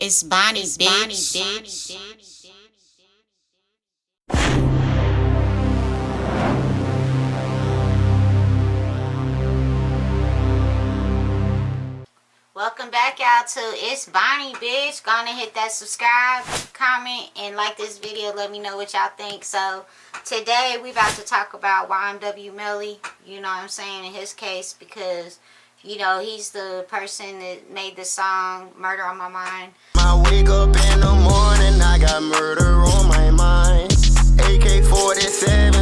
It's Bonnie, bitch. Welcome back, y'all, to It's Bonnie, bitch. Go on and hit that subscribe, comment, and like this video. Let me know what y'all think. So, today we about to talk about YNW Melly, you know what I'm saying, in his case, because, you know, he's the person that made the song Murder on My Mind. I wake up in the morning, I got murder on my mind. AK-47.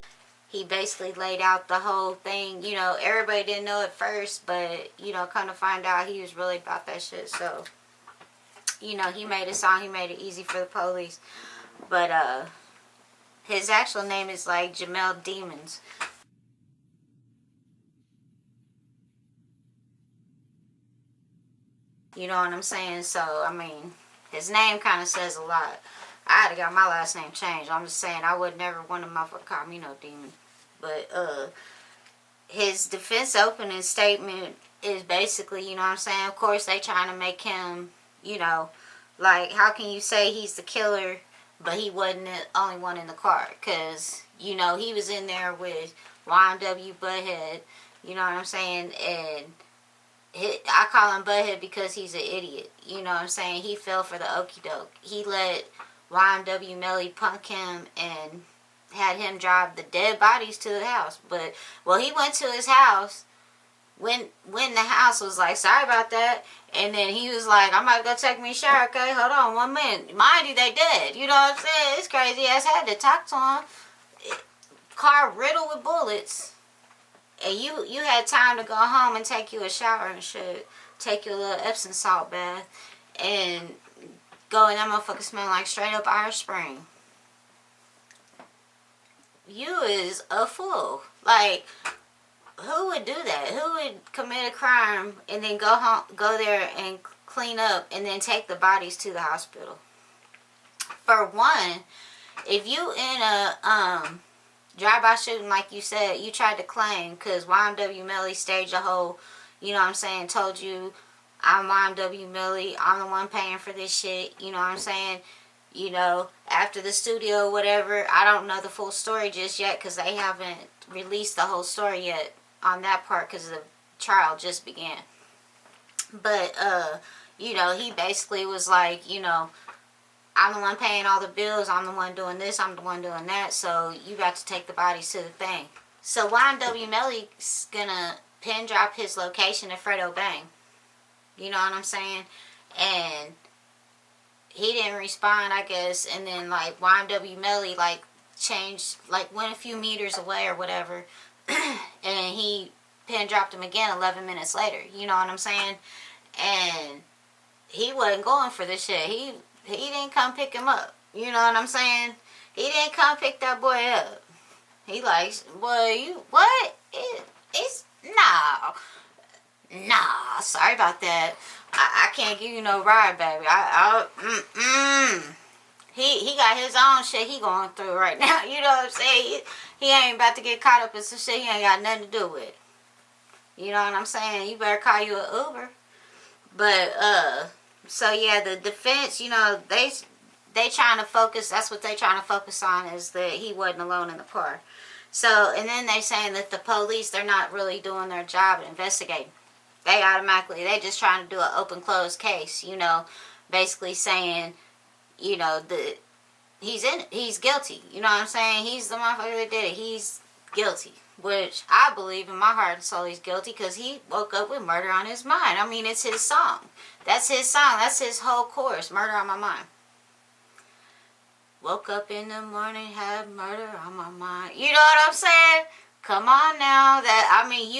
He basically laid out the whole thing. You know, everybody didn't know at first, but, you know, kind of find out he was really about that shit. So, you know, he made a song. He made it easy for the police. But, his actual name is, like, Jamel Demons. You know what I'm saying? So, I mean, his name kind of says a lot. I had to got my last name changed. I'm just saying, I would never want a motherfucker call me no demon. But, his defense opening statement is basically, you know what I'm saying, of course they trying to make him, you know, like, how can you say he's the killer, but he wasn't the only one in the car? Because, you know, he was in there with YNW Butthead, you know what I'm saying, and I call him Butthead because he's an idiot, you know what I'm saying. He fell for the okie doke. He let YNW Melly punk him and had him drive the dead bodies to the house. But, well, he went to his house when the house was like, sorry about that, and then he was like, I'm about to go take me a shower, okay, hold on 1 minute. Mind you, they dead, you know what I'm saying. It's crazy ass. Had to talk to him. Car riddled with bullets, and you had time to go home and take you a shower and shit, take you a little Epsom salt bath, and go in that motherfucker smelling like straight up Irish Spring. You is a fool. Like, who would do that? Who would commit a crime and then go there and clean up and then take the bodies to the hospital? For one, if you in a drive-by shooting, like you said, you tried to claim, because YNW Melly staged a whole, you know what I'm saying, told you, I'm YNW Melly, I'm the one paying for this shit, you know what I'm saying. You know, after the studio, whatever, I don't know the full story just yet because they haven't released the whole story yet on that part because the trial just began. But, you know, he basically was like, you know, I'm the one paying all the bills, I'm the one doing this, I'm the one doing that, so you got to take the bodies to the thing. So YNW Melly's gonna pin drop his location at Fredo Bang. You know what I'm saying? And he didn't respond, I guess, and then, like, YNW Melly, like, changed, like, went a few meters away or whatever, and he pin dropped him again 11 minutes later, you know what I'm saying? And he wasn't going for this shit. He didn't come pick him up, you know what I'm saying? He didn't come pick that boy up. He like, boy, you, what? It's, nah, sorry about that. I can't give you no ride, baby. He got his own shit he going through right now. You know what I'm saying? He ain't about to get caught up in some shit he ain't got nothing to do with. You know what I'm saying? You better call you an Uber. But, so yeah, the defense, you know, they trying to focus, that's what they trying to focus on, is that he wasn't alone in the car. So, and then they saying that the police, they're not really doing their job at investigating. They just trying to do an open-closed case, you know, basically saying, you know, that he's guilty, you know what I'm saying? He's the motherfucker that did it. He's guilty, which I believe in my heart and soul he's guilty because he woke up with murder on his mind. I mean, it's his song. That's his song. That's his whole chorus, Murder on My Mind. Woke up in the morning, had murder on my mind. You know what I'm saying? Come on now. That, I mean,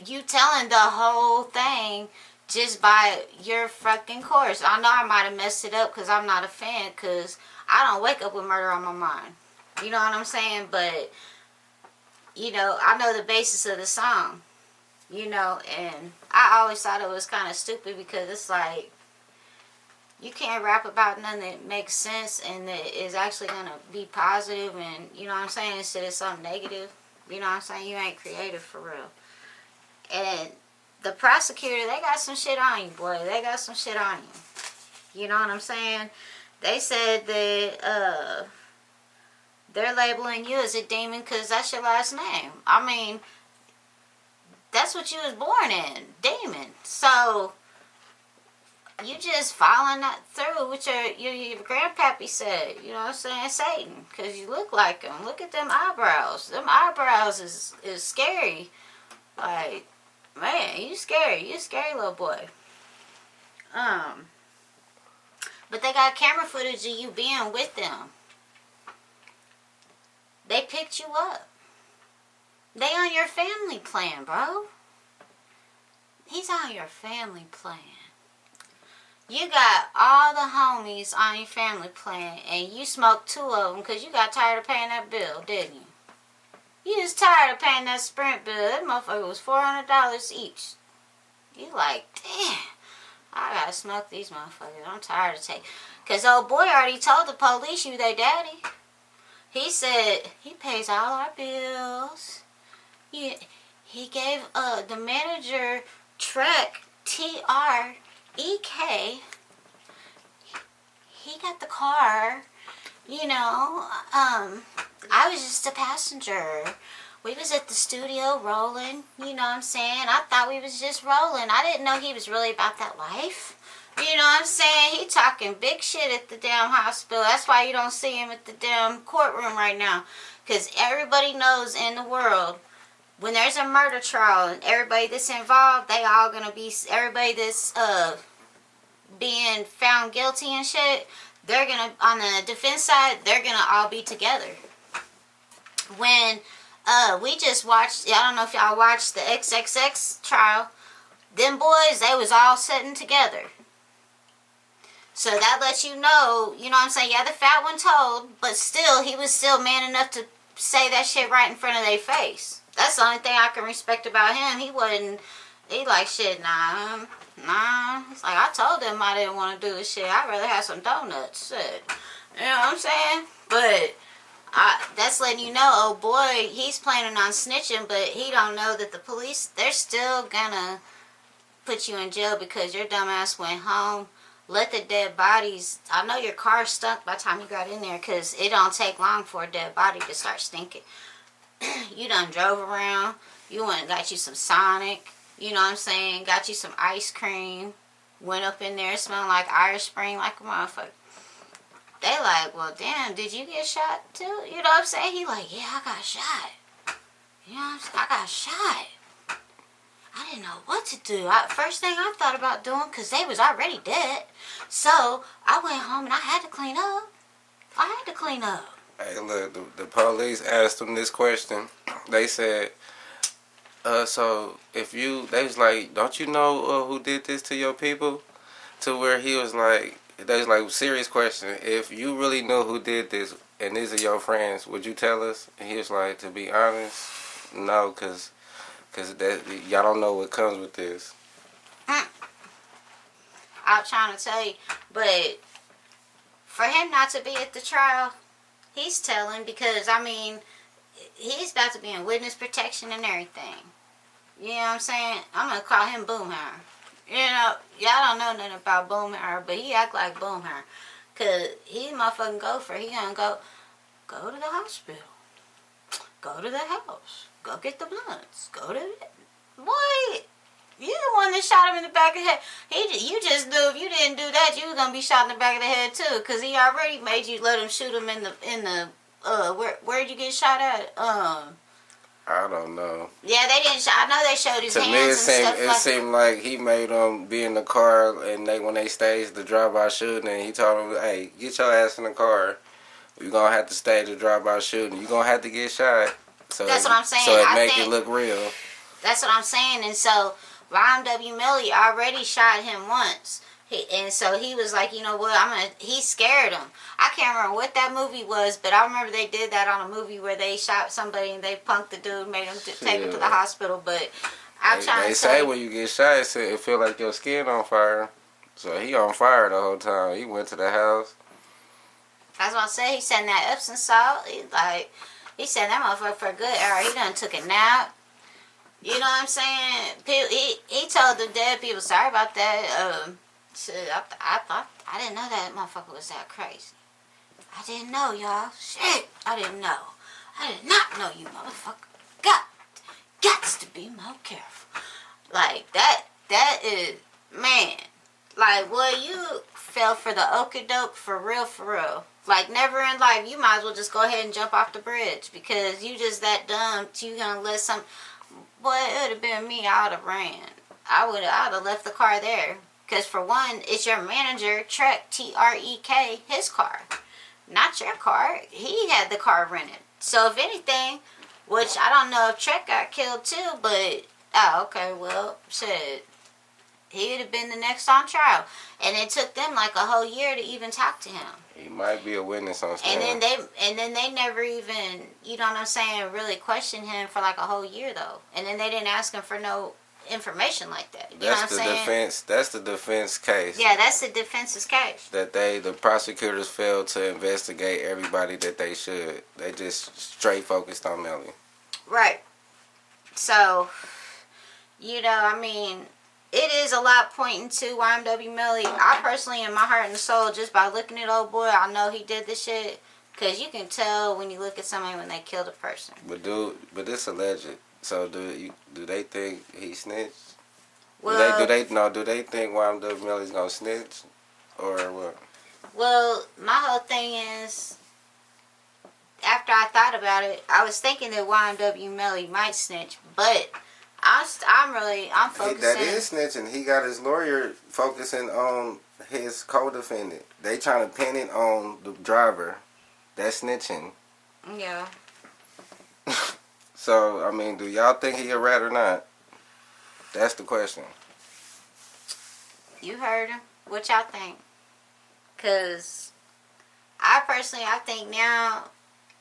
you telling the whole thing just by your fucking chorus. I know I might have messed it up because I'm not a fan, because I don't wake up with murder on my mind. You know what I'm saying? But, you know, I know the basis of the song. You know, and I always thought it was kind of stupid because it's like, you can't rap about nothing that makes sense and that is actually going to be positive and, you know what I'm saying, instead of something negative. You know what I'm saying? You ain't creative for real. And the prosecutor, they got some shit on you, boy. They got some shit on you. You know what I'm saying? They said that they're labeling you as a demon because that's your last name. I mean, that's what you was born in, demon. So you just following that through with your grandpappy said. You know what I'm saying? Satan, because you look like him. Look at them eyebrows. Them eyebrows is scary. Like, man, you scary. You a scary little boy. But they got camera footage of you being with them. They picked you up. They on your family plan, bro. He's on your family plan. You got all the homies on your family plan, and you smoked 2 of them because you got tired of paying that bill, didn't you? You was tired of paying that Sprint bill. That motherfucker was $400 each. You like, damn, I gotta smoke these motherfuckers. I'm tired of taking. Because old boy already told the police you their daddy. He said he pays all our bills. He gave the manager Trek, TREK. He got the car. You know, I was just a passenger. We was at the studio rolling, you know what I'm saying? I thought we was just rolling. I didn't know he was really about that life. You know what I'm saying? He talking big shit at the damn hospital. That's why you don't see him at the damn courtroom right now. Because everybody knows in the world, when there's a murder trial and everybody that's involved, they all gonna be, everybody that's being found guilty and shit, they're gonna, on the defense side, they're gonna all be together. When we just watched, I don't know if y'all watched the XXX trial, them boys, they was all sitting together. So that lets you know what I'm saying? Yeah, the fat one told, but still, he was still man enough to say that shit right in front of their face. That's the only thing I can respect about him. He like, shit, nah. It's like, I told them I didn't want to do this shit. I'd rather have some donuts. Shit. You know what I'm saying? But that's letting you know, oh boy, he's planning on snitching, but he don't know that the police, they're still gonna put you in jail because your dumb ass went home. Let the dead bodies, I know your car stunk by the time you got in there because it don't take long for a dead body to start stinking. You done drove around. You went and got you some Sonic. You know what I'm saying? Got you some ice cream. Went up in there smelling like Irish Spring like a motherfucker. They like, well, damn, did you get shot too? You know what I'm saying? He like, yeah, I got shot. You know what I'm saying? I got shot. I didn't know what to do. First thing I thought about doing, because they was already dead. So, I went home and I had to clean up. Hey, look, the police asked him this question. They said, so if they was like, don't you know who did this to your people? To where he was like, they was like, serious question. If you really know who did this and these are your friends, would you tell us? And he was like, to be honest, no, because y'all don't know what comes with this. I'm trying to tell you, but for him not to be at the trial, he's telling because, I mean, he's about to be in witness protection and everything. You know what I'm saying? I'm going to call him Boomhauer. You know, y'all don't know nothing about Boomhauer, but he act like Boomhauer. Because he motherfucking gopher. He going to go to the hospital. Go to the house. Go get the blunts. Go to it. Boy, you the one that shot him in the back of the head. You just knew if you didn't do that, you was going to be shot in the back of the head too. Because he already made you let him shoot him in the where'd you get shot at? I don't know. Yeah, they didn't. I know they showed his hands and stuff. To me, it seemed like he made them be in the car, and when they staged the drive-by shooting, and he told them, "Hey, get your ass in the car. You're gonna have to stage the drive-by shooting. You're gonna have to get shot." So that's what I'm saying. So it make it look real. That's what I'm saying. And so YNW Melly already shot him once. And so he was like, you know what, he scared him. I can't remember what that movie was, but I remember they did that on a movie where they shot somebody and they punked the dude, made him take him to the hospital. But I'm trying to They say when you get shot, it feel like your skin on fire. So he on fire the whole time. He went to the house. That's what I said. He said that Epsom salt. He said that motherfucker for good. He done took a nap. You know what I'm saying? He told the dead people, sorry about that. I I didn't know that motherfucker was that crazy. I didn't know, y'all. Shit, I didn't know. I did not know you motherfucker. Gots to be more careful. Like, that is, man. Like, well, you fell for the okie-doke for real. Like, never in life, you might as well just go ahead and jump off the bridge. Because you just that dumb, you gonna let some, boy, it would have been me, I would have ran. I would have left the car there. Because for one, it's your manager, Trek, T-R-E-K, his car. Not your car. He had the car rented. So if anything, which I don't know if Trek got killed too, but, oh, okay, well, shit. He would have been the next on trial. And it took them like a whole year to even talk to him. He might be a witness on stand. And then they never even, you know what I'm saying, really questioned him for like a whole year though. And then they didn't ask him for no information like that. You know what I'm saying? That's the defense case. Yeah, that's the defense's case. That the prosecutors failed to investigate everybody that they should. They just straight focused on Melly. Right. So, you know, I mean, it is a lot pointing to YNW Melly. I personally, in my heart and soul, just by looking at old boy, I know he did this shit. Because you can tell when you look at somebody when they killed a person. But it's alleged. So do they think he snitched? Well, do they think YNW Melly's gonna snitch, or what? Well, my whole thing is, after I thought about it, I was thinking that YNW Melly might snitch, but I'm focusing. That is snitching. He got his lawyer focusing on his co-defendant. They trying to pin it on the driver. That's snitching. Yeah. So, I mean, do y'all think he a rat or not? That's the question. You heard him. What y'all think? Because I think now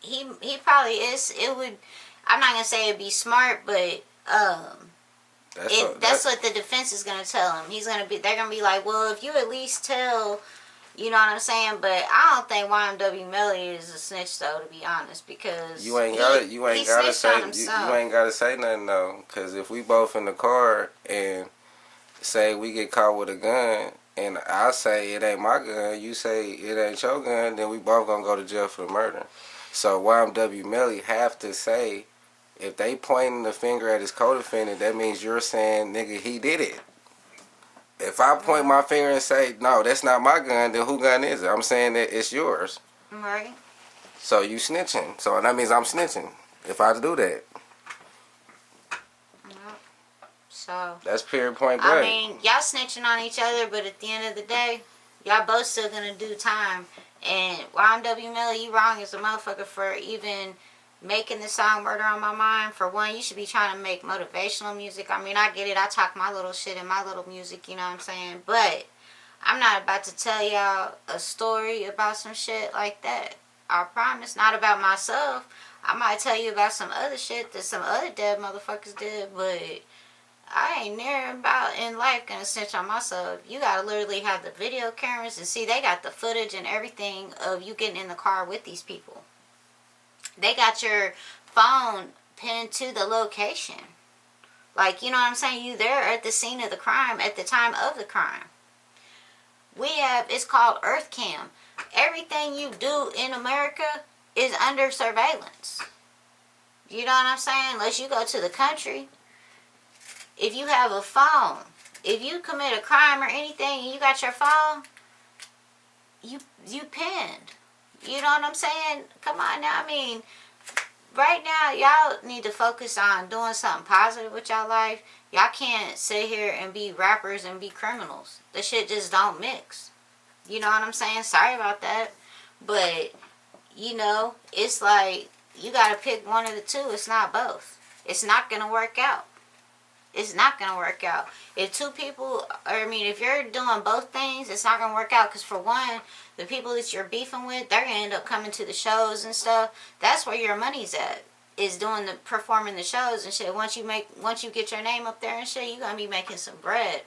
he probably is. It would, I'm not going to say it'd be smart, but that's what the defense is going to tell him. They're going to be like, well, if you at least tell, you know what I'm saying? But I don't think YNW Melly is a snitch though, to be honest, because you ain't gotta say nothing though, because if we both in the car and say we get caught with a gun and I say it ain't my gun, you say it ain't your gun, then we both gonna go to jail for the murder. So YNW Melly have to say, if they pointing the finger at his co-defendant, that means you're saying, nigga, he did it. If I point my finger and say, no, that's not my gun, then who gun is it? I'm saying that it's yours. Right. So you snitching. So that means I'm snitching if I do that. Yep. So. That's period point blank. I mean, y'all snitching on each other, but at the end of the day, y'all both still gonna do time. And YNW Melly, you wrong as a motherfucker for even making the song Murder on My Mind. For one, you should be trying to make motivational music. I mean, I get it. I talk my little shit in my little music, you know what I'm saying? But I'm not about to tell y'all a story about some shit like that. I promise. Not about myself. I might tell you about some other shit that some other dead motherfuckers did, but I ain't near about in life gonna snitch on myself. You gotta literally have the video cameras and see, they got the footage and everything of you getting in the car with these people. They got your phone pinned to the location. Like, you know what I'm saying? You there at the scene of the crime at the time of the crime. It's called Earth Cam. Everything you do in America is under surveillance. You know what I'm saying? Unless you go to the country. If you have a phone, if you commit a crime or anything and you got your phone, you pinned. You know what I'm saying? Come on now. I mean, right now, y'all need to focus on doing something positive with y'all life. Y'all can't sit here and be rappers and be criminals. The shit just don't mix. You know what I'm saying? Sorry about that. But, you know, it's like, you gotta pick one of the two. It's not both. It's not gonna work out. It's not going to work out. If two people, if you're doing both things, it's not going to work out. Because for one, the people that you're beefing with, they're going to end up coming to the shows and stuff. That's where your money's at, is performing the shows and shit. Once you get your name up there and shit, you're going to be making some bread.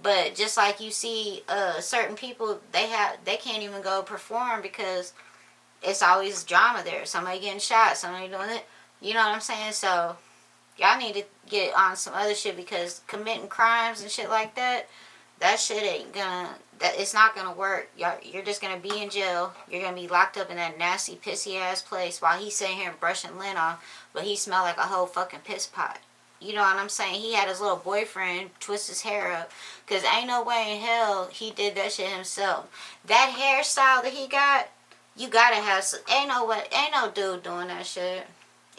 But just like you see certain people, they can't even go perform because it's always drama there. Somebody getting shot, somebody doing it. You know what I'm saying? So y'all need to get on some other shit, because committing crimes and shit like that, that shit ain't gonna, it's not gonna work. You're just gonna be in jail. You're gonna be locked up in that nasty, pissy ass place while he's sitting here brushing lint off, but he smelled like a whole fucking piss pot. You know what I'm saying? He had his little boyfriend twist his hair up, because ain't no way in hell he did that shit himself. That hairstyle that he got, you gotta have some, ain't no dude doing that shit.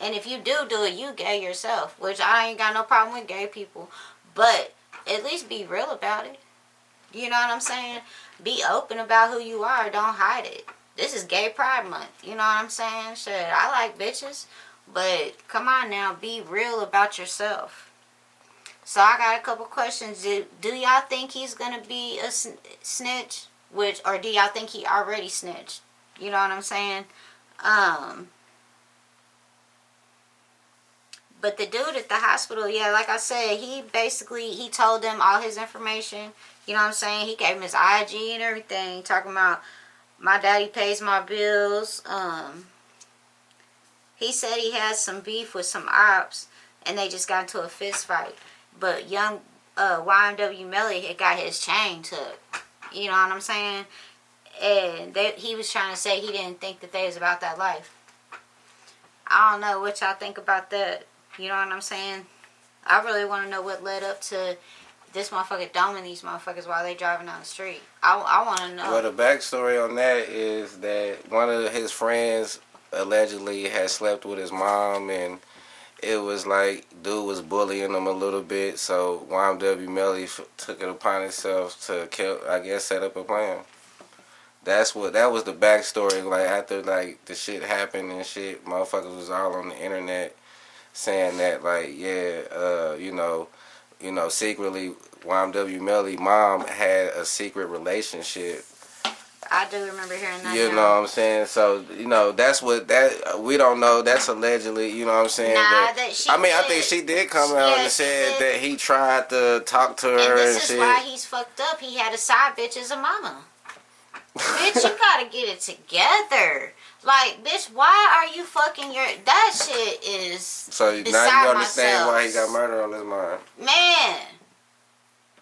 And if you do it, you gay yourself, which I ain't got no problem with gay people, but at least be real about it. You know what I'm saying? Be open about who you are. Don't hide it. This is Gay Pride Month. You know what I'm saying? Shit, I like bitches, but come on now, be real about yourself. So I got a couple questions. Do y'all think he's gonna be a snitch? Or do y'all think he already snitched? You know what I'm saying? But the dude at the hospital, yeah, like I said, he told them all his information. You know what I'm saying? He gave him his IG and everything, talking about, my daddy pays my bills. He said he had some beef with some ops, and they just got into a fist fight. But young YNW Melly had got his chain took. You know what I'm saying? And he was trying to say he didn't think that they was about that life. I don't know what y'all think about that. You know what I'm saying? I really want to know what led up to this motherfucker doming these motherfuckers while they driving down the street. I want to know. Well, the backstory on that is that one of his friends allegedly had slept with his mom, and it was like dude was bullying him a little bit, so YNW Melly took it upon himself to kill, I guess, set up a plan. That was the backstory. Like, after like the shit happened and shit, motherfuckers was all on the internet saying that, like, yeah, you know, secretly YNW Melly mom had a secret relationship. I do remember hearing that. You know what I'm saying? So, you know, that's what we don't know. That's allegedly, you know what I'm saying? Nah, but, I think she did come out and said that he tried to talk to her and shit. And this is why he's fucked up. He had a side bitch as a mama. Bitch, you gotta get it together. Like, bitch, why are you fucking that shit is so now you understand why he got murder on his mind. Man,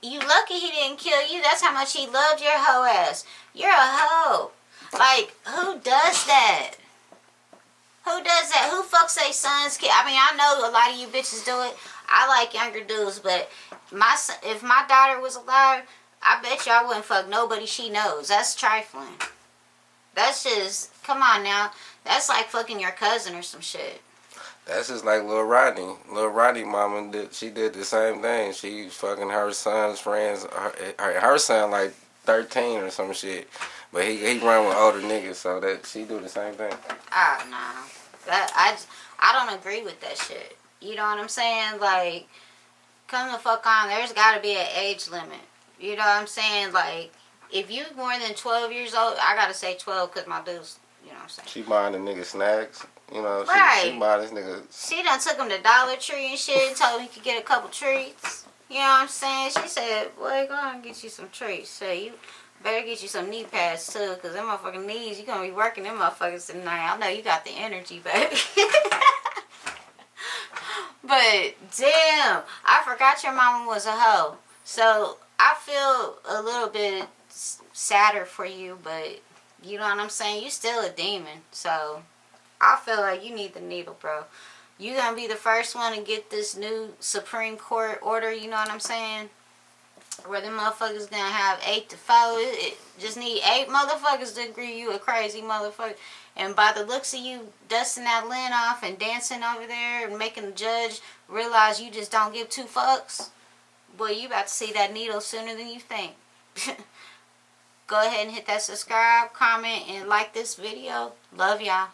you lucky he didn't kill you. That's how much he loved your hoe ass. You're a hoe. Like, who does that? Who does that? Who fucks their son's kid? I mean, I know a lot of you bitches do it. I like younger dudes, but if my daughter was alive, I bet you I wouldn't fuck nobody she knows. That's trifling. That's just, come on now. That's like fucking your cousin or some shit. That's just like Lil Rodney. Lil Rodney mama she did the same thing. She fucking her son's friends. Her son like 13 or some shit. But he run with older niggas, so that she do the same thing. Ah, nah. I don't agree with that shit. You know what I'm saying? Like, come the fuck on. There's got to be an age limit. You know what I'm saying? Like, if you more than 12 years old, I gotta say 12 because my dude's, you know what I'm saying? She buying the nigga snacks, you know. Right. She buying this nigga. She done took him to Dollar Tree and shit and told him he could get a couple treats. You know what I'm saying? She said, boy, go on and get you some treats. So you better get you some knee pads too, because them motherfucking knees, you gonna be working them motherfuckers tonight. I know you got the energy, baby. But, damn, I forgot your mama was a hoe. So, I feel a little bit sadder for you, but you know what I'm saying? You still a demon. So, I feel like you need the needle, bro. You gonna be the first one to get this new Supreme Court order, you know what I'm saying? Where them motherfuckers gonna have 8 to 4. It just need 8 motherfuckers to agree you a crazy motherfucker. And by the looks of you dusting that lint off and dancing over there and making the judge realize you just don't give 2 fucks, boy, you about to see that needle sooner than you think. Go ahead and hit that subscribe, comment, and like this video. Love y'all.